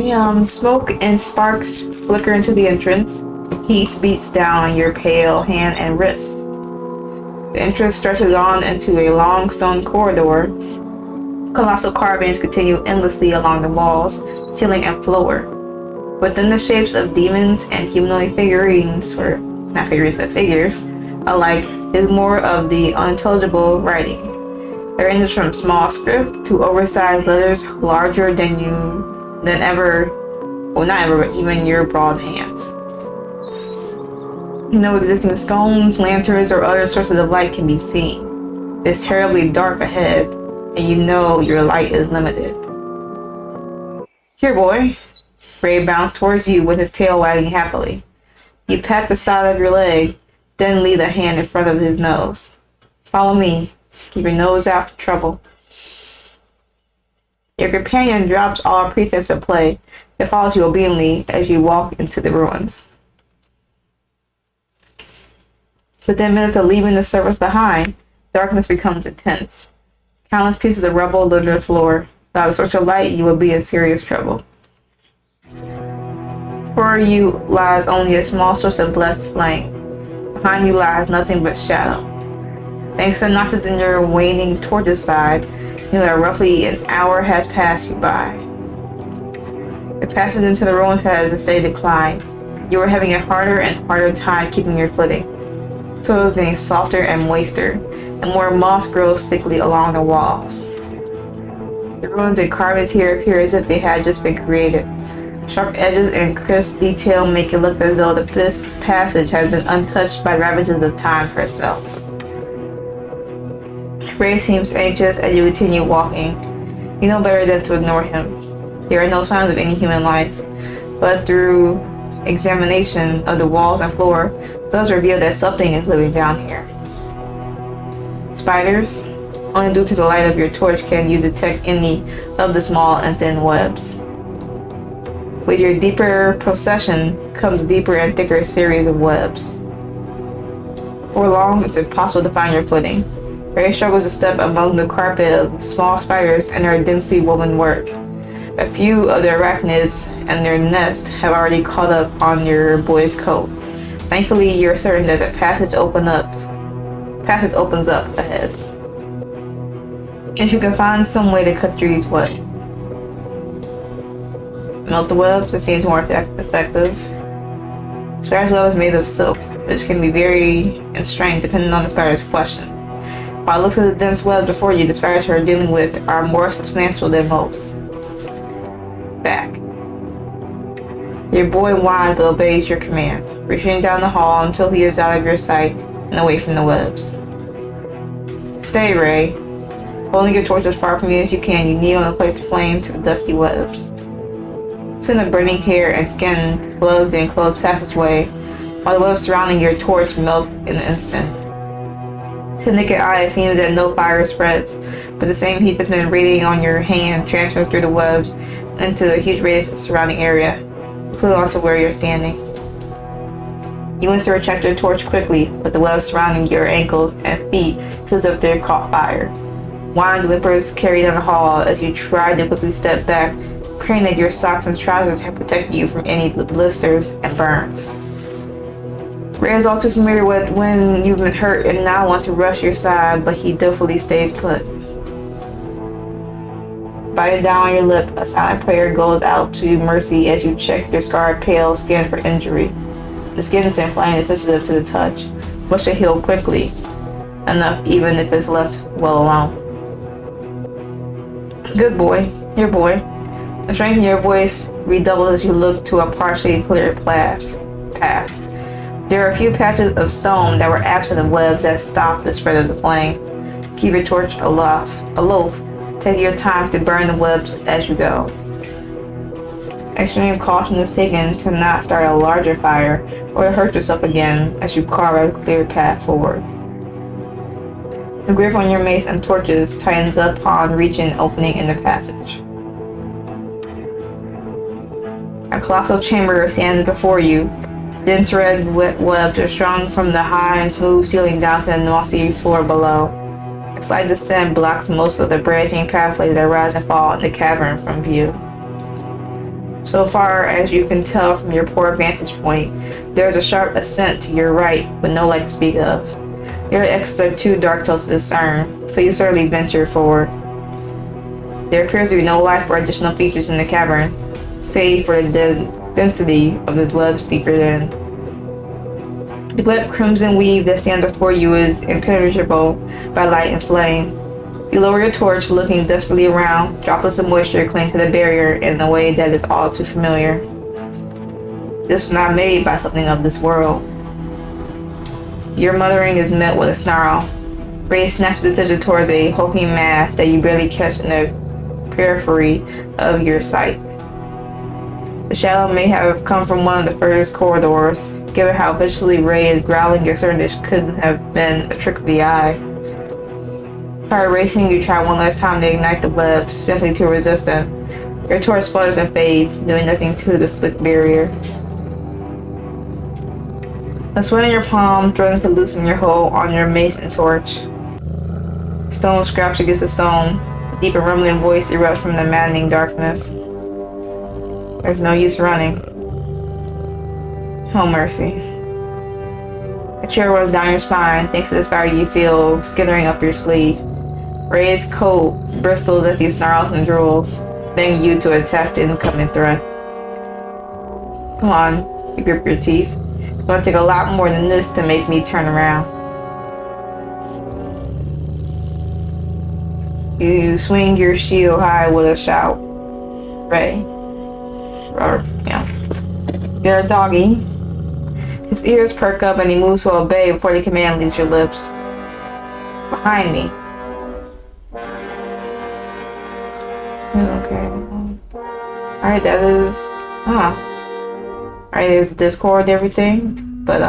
Smoke and sparks flicker into the entrance. Heat beats down on your pale hand and wrist. The entrance stretches on into a long stone corridor. Colossal carvings continue endlessly along the walls, ceiling, and floor. Within the shapes of demons and humanoid figurines, or not figurines but figures, alike, is more of the unintelligible writing. It ranges from small script to oversized letters larger than even your broad hands. No existing stones, lanterns, or other sources of light can be seen. It's terribly dark ahead, and you know your light is limited. Here, boy. Ray bounced towards you with his tail wagging happily. You pat the side of your leg, then lead a hand in front of his nose. Follow me. Keep your nose out for trouble. Your companion drops all pretense of play and follows you obediently as you walk into the ruins. Within minutes of leaving the surface behind, darkness becomes intense. Countless pieces of rubble litter the floor. Without a source of light, you will be in serious trouble. Before you lies only a small source of blessed flame. Behind you lies nothing but shadow. Thanks to the notches in your waning torch's side, you know that roughly an hour has passed you by. The passage into the ruins has a steady decline. You are having a harder and harder time keeping your footing. Soil is getting softer and moister, and more moss grows thickly along the walls. The ruins and carvings here appear as if they had just been created. Sharp edges and crisp detail make it look as though the passage has been untouched by ravages of time herself. Ray seems anxious as you continue walking. You know better than to ignore him. There are no signs of any human life, but through examination of the walls and floor, it does reveal that something is living down here. Spiders? Only due to the light of your torch can you detect any of the small and thin webs. With your deeper procession comes a deeper and thicker series of webs. For long, it's impossible to find your footing. Ray struggles to step among the carpet of small spiders and their densely woven work. A few of the arachnids and their nest have already caught up on your boy's coat. Thankfully, you're certain that the passage opens up ahead. If you can find some way to cut through these webs. Melt the webs, it seems more effective. Spider's web is made of silk, which can be very constrained depending on the spider's question. By the looks of the dense webs before you, the spiders you are dealing with are more substantial than most. Back. Your boy whines but obeys your command, retreating down the hall until he is out of your sight and away from the webs. Stay, Ray. Holding your torch as far from you as you can, you kneel and place the flame to the dusty webs. Scent of burning hair and skin floods the enclosed passageway, while the webs surrounding your torch melt in an instant. To the naked eye, it seems that no fire spreads, but the same heat that's been radiating on your hand transfers through the webs into a huge radius of the surrounding area, including onto where you're standing. You want to retract your torch quickly, but the webs surrounding your ankles and feet feels as if they're caught fire. Whines and whimpers carry down the hall as you try to quickly step back, praying that your socks and trousers have protected you from any blisters and burns. Ray is all too familiar with when you've been hurt and now wants to rush your side, but he dutifully stays put. Biting down on your lip, a silent prayer goes out to mercy as you check your scarred, pale skin for injury. The skin is inflamed and sensitive to the touch, but should heal quickly enough even if it's left well alone. Good boy, your boy. The strength in your voice redoubles as you look to a partially cleared path. There are a few patches of stone that were absent of webs that stopped the spread of the flame. Keep your torch aloof, take your time to burn the webs as you go. Extreme caution is taken to not start a larger fire or to hurt yourself again as you carve a clear path forward. The grip on your mace and torches tightens up upon reaching an opening in the passage. A colossal chamber stands before you. Dense red webs are strung from the high and smooth ceiling down to the mossy floor below. A slight descent blocks most of the branching pathways that rise and fall in the cavern from view. So far as you can tell from your poor vantage point, there is a sharp ascent to your right, but no light to speak of. Your exits are too dark to discern, so you slowly venture forward. There appears to be no life or additional features in the cavern, save for the density of the web's deeper end. The wet crimson weave that stands before you is impenetrable by light and flame. You lower your torch, looking desperately around. Droplets of moisture cling to the barrier in a way that is all too familiar. This was not made by something of this world. Your muttering is met with a snarl. Ray snatches attention towards a hulking mass that you barely catch in the periphery of your sight. The shadow may have come from one of the furthest corridors. Given how viciously Ray is growling, you're certain this couldn't have been a trick of the eye. Heart racing, you try one last time to ignite the web, simply to resist them. Your torch splutters and fades, doing nothing to the slick barrier. A sweat in your palm, threatening to loosen your hold on your mace and torch. Stone scraps against the stone. A deep and rumbling voice erupts from the maddening darkness. There's no use running. Oh, mercy. A chill runs down your spine, thanks to the spider you feel skittering up your sleeve. Ray's coat bristles as he snarls and drools, begging you to attack the incoming threat. Come on, you grip your teeth. It's going to take a lot more than this to make me turn around. You swing your shield high with a shout. Ray. Or, you're a doggy. His ears perk up and he moves to obey before the command leaves your lips. Behind me. Okay. Alright, that is... Alright, there's Discord and everything. But,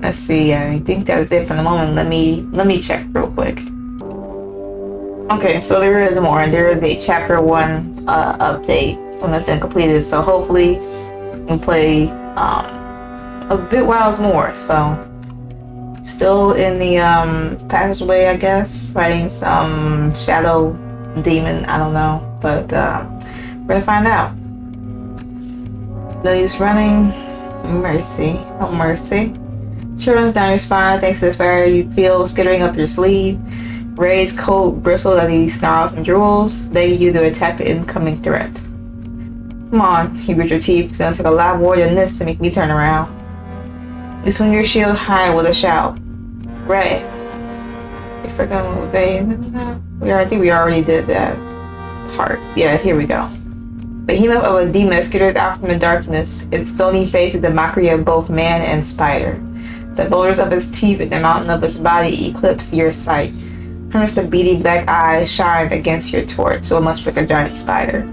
let's see. I think that is it for the moment. Let me check real quick. Okay, so there is more. There is a chapter 1 update when it's been completed. So hopefully you can play a bit whiles more. So still in the passageway, I guess, fighting some shadow demon. I don't know, but we're gonna find out. No use running. Mercy. Oh, mercy. She runs down your spine thanks to the fire you feel skittering up your sleeve. Ray's coat bristles as he snarls and drools, begging you to attack the incoming threat. Come on, you grit your teeth. It's gonna take a lot more than this to make me turn around. You swing your shield high with a shout. Ray. If we're gonna obey, I think we already did that part. Yeah, here we go. Behemoth of a demon skitters out from the darkness. Its stony face is the mockery of both man and spider. The boulders of its teeth and the mountain of its body eclipse your sight. Perhaps the beady black eyes shine against your torch, so it must look like a giant spider.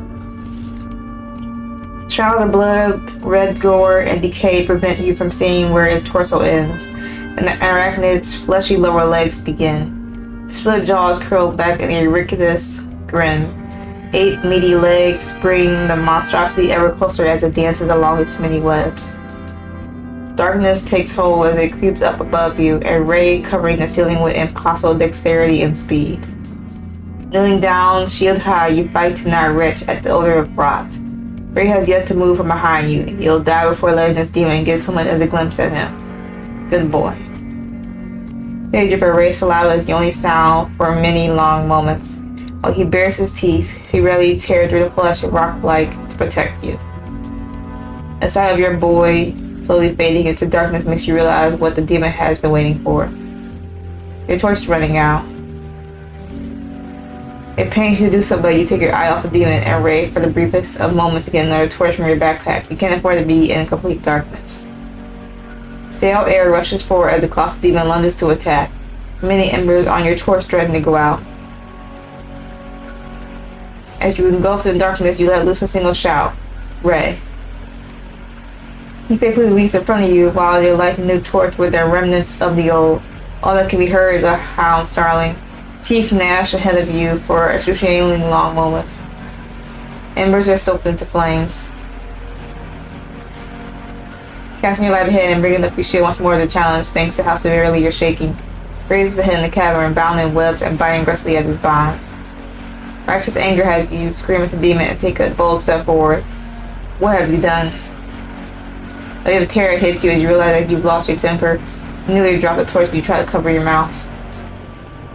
Shrouds of blood, red gore, and decay prevent you from seeing where its torso ends, and the arachnid's fleshy lower legs begin. The split jaws curl back in a rictus grin. 8 meaty legs bring the monstrosity ever closer as it dances along its many webs. Darkness takes hold as it creeps up above you, a ray covering the ceiling with impossible dexterity and speed. Kneeling down, shield high, you fight to not retch at the odor of rot. Ray has yet to move from behind you. You'll die before letting this demon get so much as a glimpse at him. Good boy. They drip a Ray's saliva is the only sound for many long moments. While he bares his teeth, he rarely tears through the flesh of rock-like to protect you. The sight of your boy slowly fading into darkness makes you realize what the demon has been waiting for. Your torch is running out. It pains you to do so, but you take your eye off the demon and Ray for the briefest of moments to get another torch from your backpack. You can't afford to be in complete darkness. Stale air rushes forward as the colossal demon lunges to attack. Many embers on your torch threaten to go out. As you engulf in darkness, you let loose a single shout. Ray. He faithfully leaps in front of you while you light a new torch with the remnants of the old. All that can be heard is a hound snarling. Teeth gnash ahead of you for excruciatingly long moments. Embers are soaked into flames. Casting your light ahead and bringing up your shield once more to the challenge thanks to how severely you're shaking. Raises the head in the cavern, bound in webs and biting aggressively at his bonds. Righteous anger has you scream at the demon and take a bold step forward. What have you done? A wave of terror hits you as you realize that you've lost your temper. You nearly drop the torch, but you try to cover your mouth.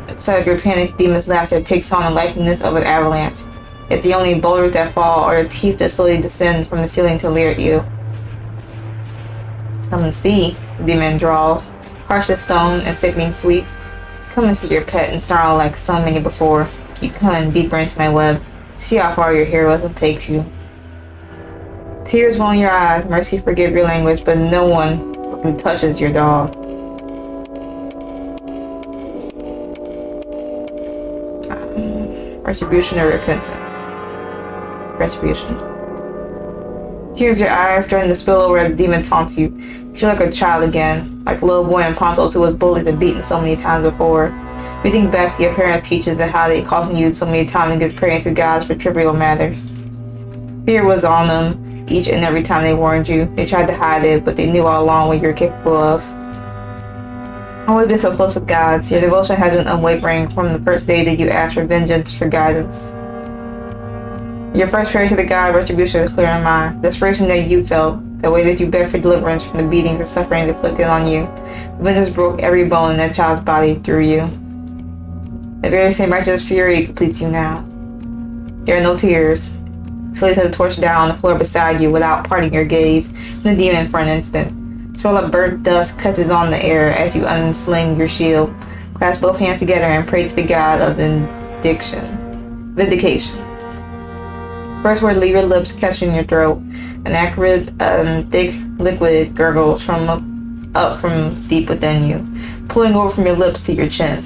At the sight of your panicked demon's laughter takes on the likeness of an avalanche. Yet the only boulders that fall are the teeth that slowly descend from the ceiling to leer at you. Come and see, the demon drawls, harsh as stone and sickening sweet. Come and see your pet and snarl like so many before. Keep coming deeper into my web. See how far your heroism takes you. Tears roll in your eyes. Mercy, forgive your language, but no one touches your dog. Retribution or repentance? Retribution. Tears in your eyes, starting to spill over as the demon taunts you. You feel like a child again, like a little boy in Pontos who was bullied and beaten so many times before. You think back to your parents' teachings and how they cautioned you so many times against praying to gods for trivial matters. Fear was on them each and every time they warned you. They tried to hide it, but they knew all along what you were capable of. Always been so close with gods. Your devotion has been unwavering from the first day that you asked for vengeance, for guidance. Your first prayer to the god of retribution is clear in mind. The desperation that you felt, the way that you begged for deliverance from the beatings and suffering inflicted on you. Vengeance broke every bone in that child's body through you. The very same righteous fury completes you now. There are no tears. Slowly set the torch down on the floor beside you without parting your gaze from the demon for an instant. A swirl of burnt dust catches on the air as you unsling your shield. Clasp both hands together and pray to the god of vindication. First word leave your lips catch in your throat. An acrid, thick liquid gurgles up from deep within you, pulling over from your lips to your chin.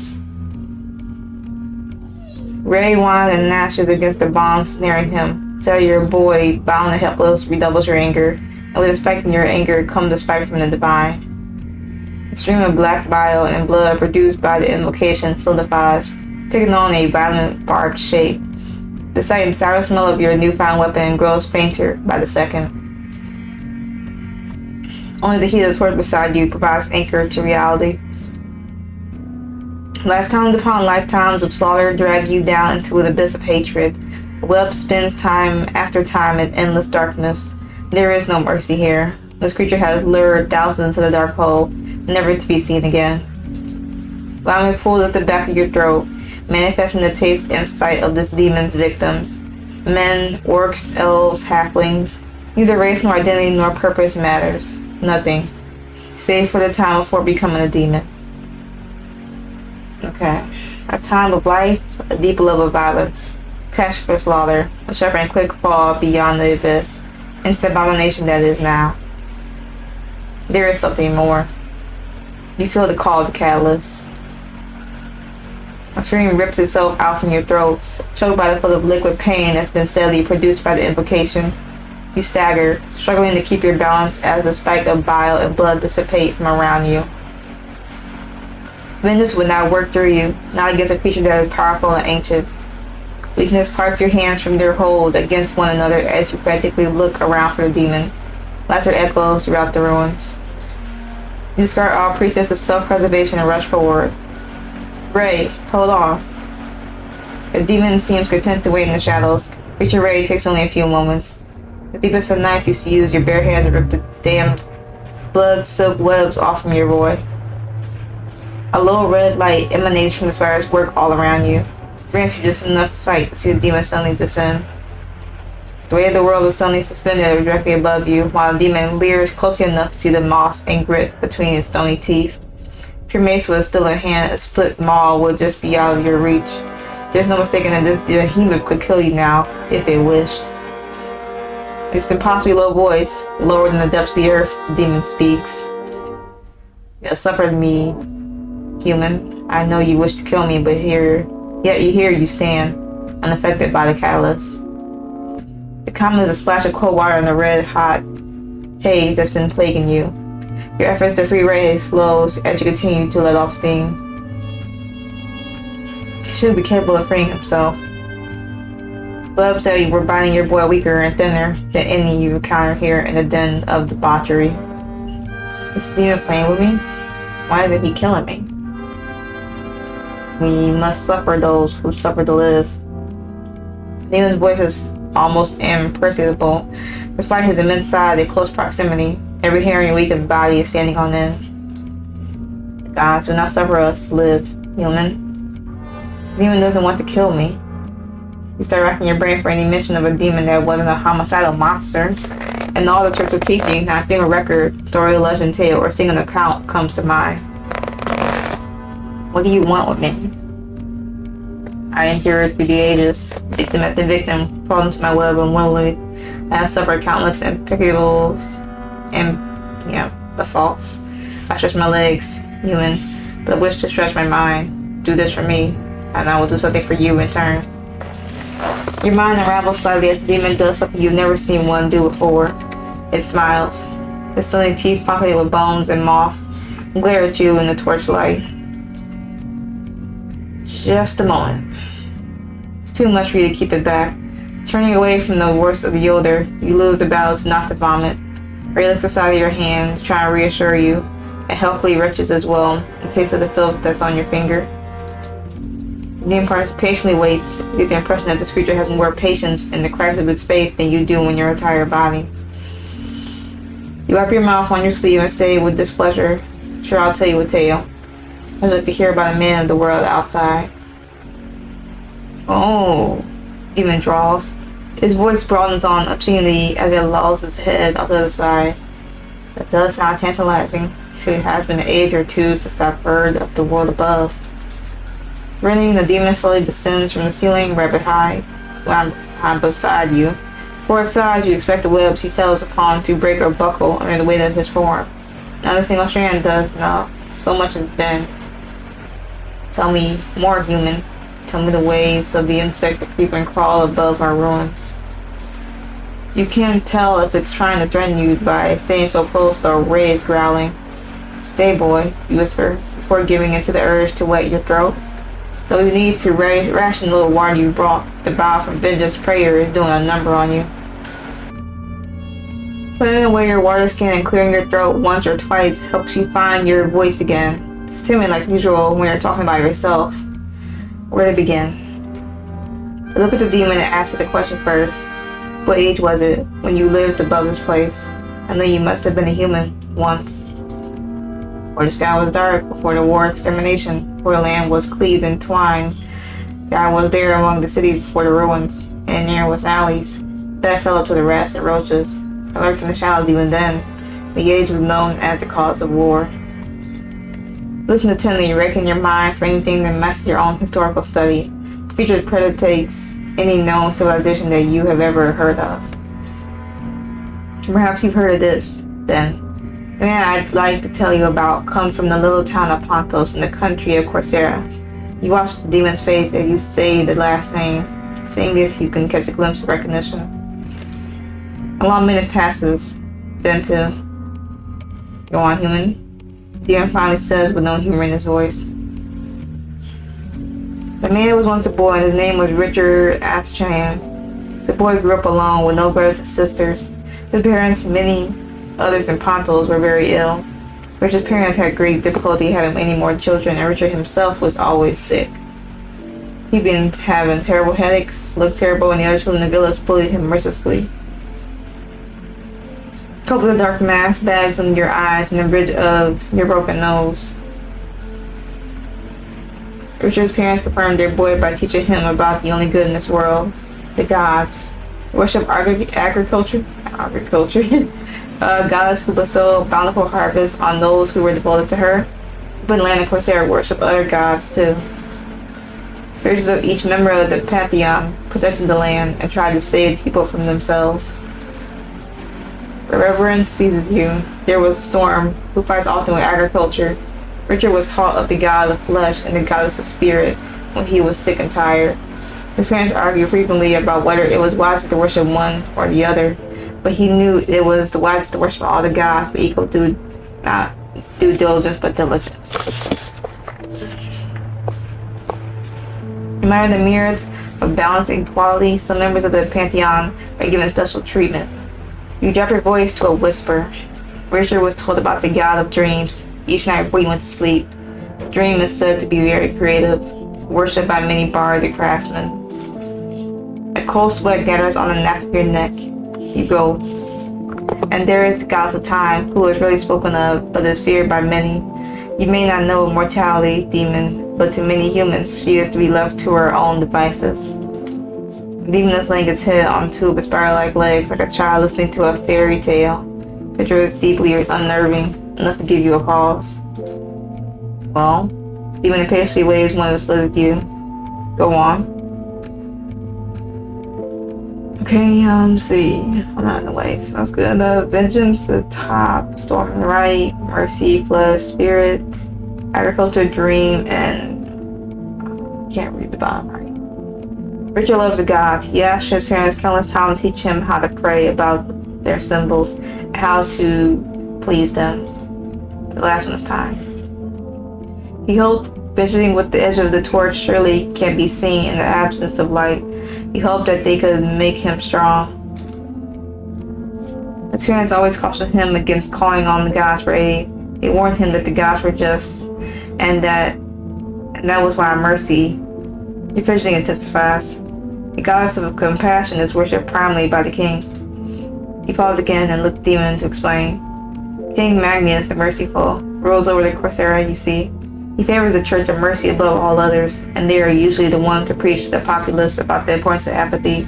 Ray whines and gnashes against the bonds snaring him. So your boy, bound and helpless, redoubles your anger, and with a spike in your anger comes the spike from the divine. A stream of black bile and blood produced by the invocation solidifies, taking on a violent barbed shape. The sight and sour smell of your newfound weapon grows fainter by the second. Only the heat of the torch beside you provides anchor to reality. Lifetimes upon lifetimes of slaughter drag you down into an abyss of hatred. The web spins time after time in endless darkness. There is no mercy here. This creature has lured thousands to the dark hole, never to be seen again. Vomit pulls at the back of your throat, manifesting the taste and sight of this demon's victims. Men, orcs, elves, halflings. Neither race nor identity nor purpose matters. Nothing. Save for the time before becoming a demon. Okay. A time of life, a deep love of violence. Passion for slaughter, a sharp and quick fall beyond the abyss, into the abomination that is now. There is something more. You feel the call of the catalyst. A scream rips itself out from your throat, choked by the flood of liquid pain that's been steadily produced by the invocation. You stagger, struggling to keep your balance as the spike of bile and blood dissipate from around you. Vengeance would not work through you, not against a creature that is powerful and ancient. Weakness parts your hands from their hold against one another as you frantically look around for the demon. Laughter echoes throughout the ruins. You discard all pretense of self-preservation and rush forward. Ray, hold on. The demon seems content to wait in the shadows. Reaching Ray takes only a few moments. The deepest of nights you use your bare hands to rip the damned blood-soaked webs off from your boy. A low red light emanates from the spider's work all around you. Grants you just enough sight to see the demon suddenly descend. The weight of the world is suddenly suspended directly above you, while the demon leers closely enough to see the moss and grit between its stony teeth. If your mace was still in hand, a split maw would just be out of your reach. There's no mistaking that this behemoth could kill you now, if it wished. It's an impossibly low voice, lower than the depths of the earth, the demon speaks. You have suffered me, human. I know you wish to kill me, but yet here you stand, unaffected by the catalyst. The common is a splash of cold water in the red-hot haze that's been plaguing you. Your efforts to free Ray slows as you continue to let off steam. He should be capable of freeing himself. Webs that were binding your boy weaker and thinner than any you encounter here in the den of debauchery. Is the demon playing with me? Why isn't he killing me? We must suffer those who suffer to live. Demon's voice is almost imperceptible, despite his immense size and close proximity. Every hair in your weakened body is standing on end. Gods, do not suffer us to live, human. The demon doesn't want to kill me. You start racking your brain for any mention of a demon that wasn't a homicidal monster. And all the tricks of teaching, not a single record, story, legend, tale, or single account comes to mind. What do you want with me? I endured through the ages, victim after victim, crawled into my web unwillingly. I have suffered countless impeccables and, assaults. I stretch my legs, human, but I wish to stretch my mind. Do this for me, and I will do something for you in turn. Your mind unravels slightly as the demon does something you've never seen one do before. It smiles. Its stony teeth pocketed with bones and moss glare at you in the torchlight. Just a moment. It's too much for you to keep it back. Turning away from the worst of the older, you lose the battle to not to vomit. Ray looks aside of your hand, trying to reassure you, and helpfully retches as well, in case of the filth that's on your finger. The demon patiently waits. You get the impression that this creature has more patience in the cracks of its face than you do in your entire body. You wipe your mouth on your sleeve and say with displeasure, "Sure, I'll tell you a tale. I'd like to hear about a man of the world outside." "Oh," demon drawls. His voice broadens on obscenely as it lolls its head on the other side. "That does sound tantalizing. Sure, it has been an age or two since I've heard of the world above." Grinning, the demon slowly descends from the ceiling, rabbit high, lying beside you. For its size, you expect the webs he settles upon to break or buckle under the weight of his form. Not a single strand does, no. So much has been. Tell me more, human. Tell me the ways of the insect that creep and crawl above our ruins. You can't tell if it's trying to threaten you by staying so close, but Ray is growling. "Stay, boy," you whisper, before giving into the urge to wet your throat. Though you need to ration the little water you brought, the bow from Vengeance Prayer is doing a number on you. Putting away your water skin and clearing your throat once or twice helps you find your voice again. It's timid like usual when you're talking about yourself. Where to begin? I look at the demon and ask the question first. What age was it when you lived above this place? I know you must have been a human once. Where the sky was dark before the war extermination, where the land was cleaved and twined. God was there among the cities before the ruins, and near was alleys. That fell up to the rats and roaches. I lurked in the shadows even then. The age was known as the cause of war. Listen attentively, reckon your mind for anything that matches your own historical study. The creature predates any known civilization that you have ever heard of. Perhaps you've heard of this, then. The man I'd like to tell you about comes from the little town of Pontos in the country of Coursera. You watch the demon's face as you say the last name, seeing if you can catch a glimpse of recognition. A long minute passes, then to "Go on, human," the demon finally says with no humor in his voice. The man was once a boy and his name was Richard Anscham. The boy grew up alone with no brothers and sisters. His parents, many others in Pontos, were very ill. Richard's parents had great difficulty having any more children, and Richard himself was always sick. He'd been having terrible headaches, looked terrible, and the other children in the village bullied him mercilessly. Cope with a dark mask, bags under your eyes, and the bridge of your broken nose. Richard's parents confirmed their boy by teaching him about the only good in this world, the gods. Worship agriculture, goddess who bestowed bountiful harvests on those who were devoted to her. But in land of Coursera worship other gods too. Churches of each member of the pantheon protected the land and tried to save the people from themselves. Where reverence seizes you, there was a storm who fights often with agriculture. Richard was taught of the god of flesh and the goddess of spirit when he was sick and tired. His parents argued frequently about whether it was wise to worship one or the other, but he knew it was the wisest to worship all the gods with equal not due diligence but diligence. No matter the merits of balance and equality, some members of the pantheon are given special treatment. You drop your voice to a whisper. Richard was told about the god of dreams each night before he went to sleep. The dream is said to be very creative, worshipped by many bards and craftsmen. A A cold sweat gathers on the nape of your neck. You go. And there is the goddess of time, who is rarely spoken of, but is feared by many. You may not know a mortality demon, but to many humans, she is to be left to her own devices. The demon is laying its head on two of its spiral-like legs, like a child listening to a fairy tale. Picture is deeply unnerving, enough to give you a pause. Well, demon impatiently waves one of its legs at you. Go on. Okay, see. I'm not in the way, so that's good. Vengeance, the top, storm on the right, mercy, flesh, spirit, agriculture, dream, and can't read the bottom right. Richard loves the gods. He asked his parents countless times to teach him how to pray about their symbols and how to please them. The last one is time. He hoped visiting with the edge of the torch surely can be seen in the absence of light. He hoped that they could make him strong. His parents always cautioned him against calling on the gods for aid. They warned him that the gods were just, and that was why mercy. Your fidgeting intensifies. The goddess of compassion is worshipped primarily by the king. He paused again and looked at the demon to explain. King Magnus, the Merciful, rules over the Coursera you see. He favors the Church of Mercy above all others, and they are usually the ones to preach to the populace about the importance of apathy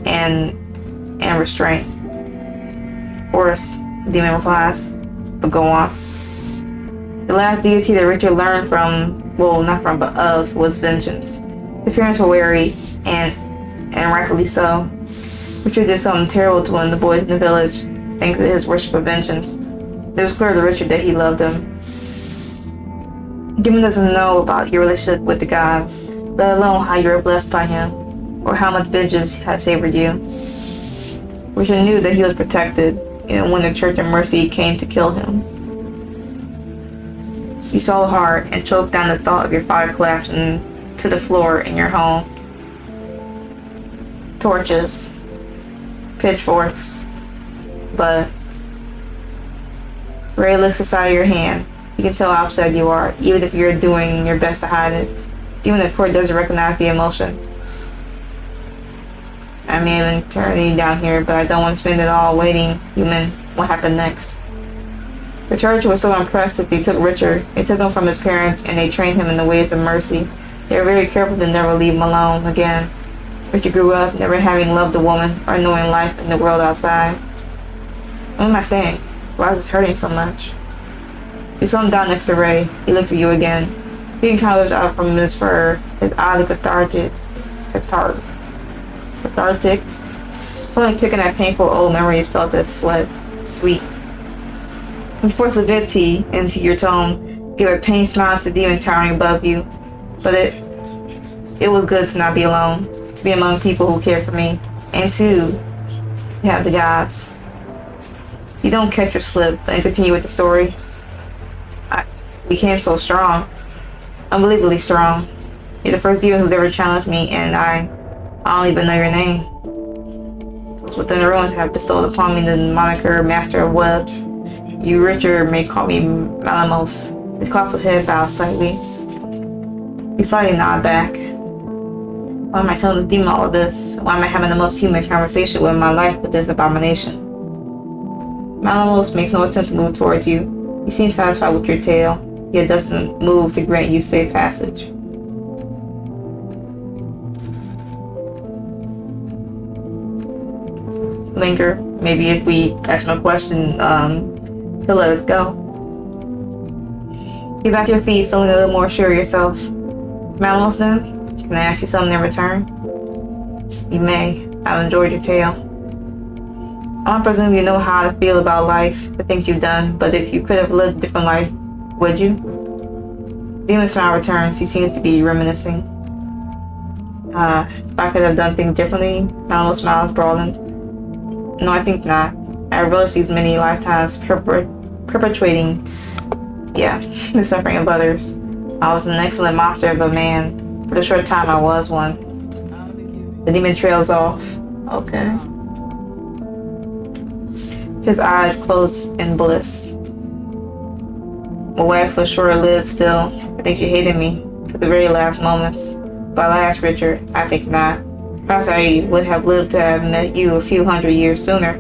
and restraint. Of course, the demon replies, but go on. The last deity that Richard learned from, well, not from, but of, was vengeance. The parents were wary, and rightfully so. Richard did something terrible to one of the boys in the village, thanks to his worship of vengeance. It was clear to Richard that he loved him. Demon doesn't know about your relationship with the gods, let alone how you are blessed by him, or how much vengeance has favored you. Richard knew that he was protected, even when the Church of Mercy came to kill him. You swallowed hard and choked down the thought of your father collapsing to the floor in your home. Torches, pitchforks, blood. Ray looks inside your hand. You can tell how upset you are, even if you're doing your best to hide it. Even the court doesn't recognize the emotion. I may have been turning down here, but I don't want to spend it all waiting, human. What happened next? The church was so impressed that they took Richard. They took him from his parents and they trained him in the ways of mercy. They were very careful to never leave him alone again. Richard grew up never having loved a woman or knowing life in the world outside. What am I saying? Why is this hurting so much? You saw him down next to Ray. He looks at you again. He can kind of lift out from his fur, his oddly cathartic. Feeling picking at painful old memories felt as sweet. You force levity into your tone, give a pain smile to the demon towering above you. But it was good to not be alone, to be among people who cared for me, and to have the gods. You don't catch your slip and continue with the story. I became so strong, unbelievably strong. You're the first demon who's ever challenged me, and I don't even know your name. Those within the ruins have bestowed upon me the moniker Master of Webs. You, Richard, may call me Malamos. His colossal head bows slightly. You slightly nod back. Why am I telling this demon all of this? Why am I having the most human conversation with my life with this abomination? Malamos makes no attempt to move towards you. He seems satisfied with your tale, yet doesn't move to grant you safe passage. Linger. Maybe if we ask him a question, he'll let us go. Get back to your feet, feeling a little more sure of yourself. Malamos, then? Can I ask you something in return? You may. I've enjoyed your tale. I don't presume you know how to feel about life, the things you've done, but if you could have lived a different life, would you? Demon's smile returns. He seems to be reminiscing. If I could have done things differently, Malamos' smile broadened. No, I think not. I relished these many lifetimes perpetuating, the suffering of others. I was an excellent monster of a man. For the short time I was one. The demon trails off. Okay. His eyes close in bliss. My wife was short-lived still. I think she hated me to the very last moments. But alas, Richard, I think not. Perhaps I would have lived to have met you a few hundred years sooner,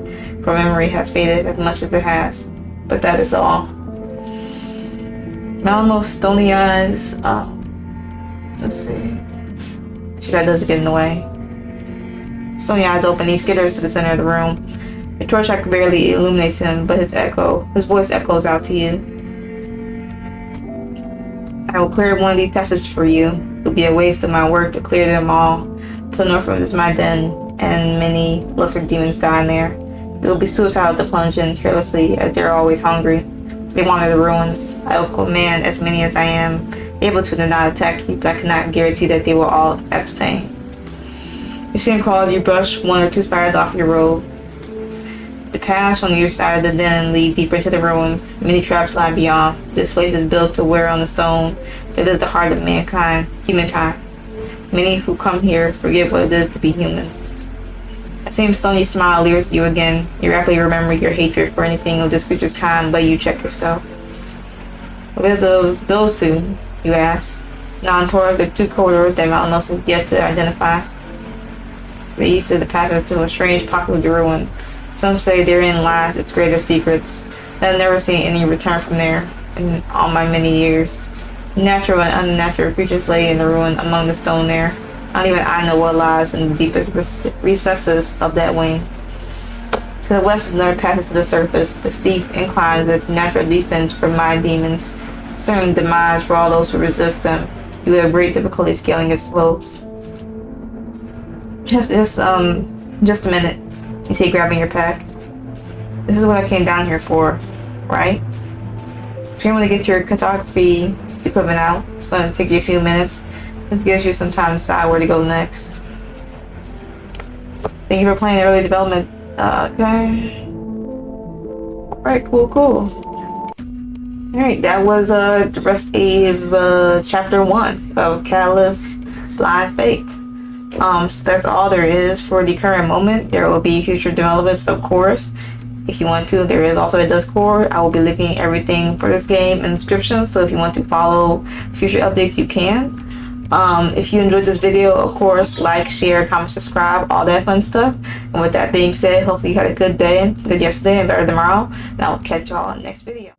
for memory has faded as much as it has. But that is all. Almost stony eyes. Let's see. That does get in the way. Stony eyes open. He skitters to the center of the room. The torchlight barely illuminates him, but his voice echoes out to you. I will clear one of these passages for you. It will be a waste of my work to clear them all. To the north of is my den, and many lesser demons die in there. It will be suicidal to plunge in carelessly, as they are always hungry. They wander the ruins. I will command as many as I am able to not attack you, but I cannot guarantee that they will all abstain. Your skin crawls, you brush one or two spiders off your robe. The paths on either side of the den lead deeper into the ruins. Many traps lie beyond. This place is built to wear on the stone that is the heart of humankind. Many who come here forget what it is to be human. The same stony smile leers you again. You rapidly remember your hatred for anything of this creature's kind, but you check yourself. What are those two? You ask. Nodding towards the two corridors that Mountain has yet to identify. To the east of the passage to a strange pocket of the ruin. Some say therein lies its greatest secrets. I've never seen any return from there in all my many years. Natural and unnatural creatures lay in the ruin among the stone there. Not even I know what lies in the deepest recesses of that wing. To the west is another passage to the surface, the steep incline that natural defense for my demons, certain demise for all those who resist them. You have great difficulty scaling its slopes. Just a minute, you say, grabbing your pack. This is what I came down here for, right? If you want to get your cartography equipment out, it's going to take you a few minutes. This gives you some time to decide where to go next. Thank you for playing the early development. Okay. Alright, cool. Alright, that was the rest of chapter 1 of Catalyst Blind Fate. So that's all there is for the current moment. There will be future developments, of course. If you want to, there is also a Discord. I will be linking everything for this game in the description, so if you want to follow future updates, you can. If you enjoyed this video, of course, like, share, comment, subscribe, all that fun stuff. And with that being said, hopefully you had a good day, good yesterday, and better tomorrow. And I will catch y'all in the next video.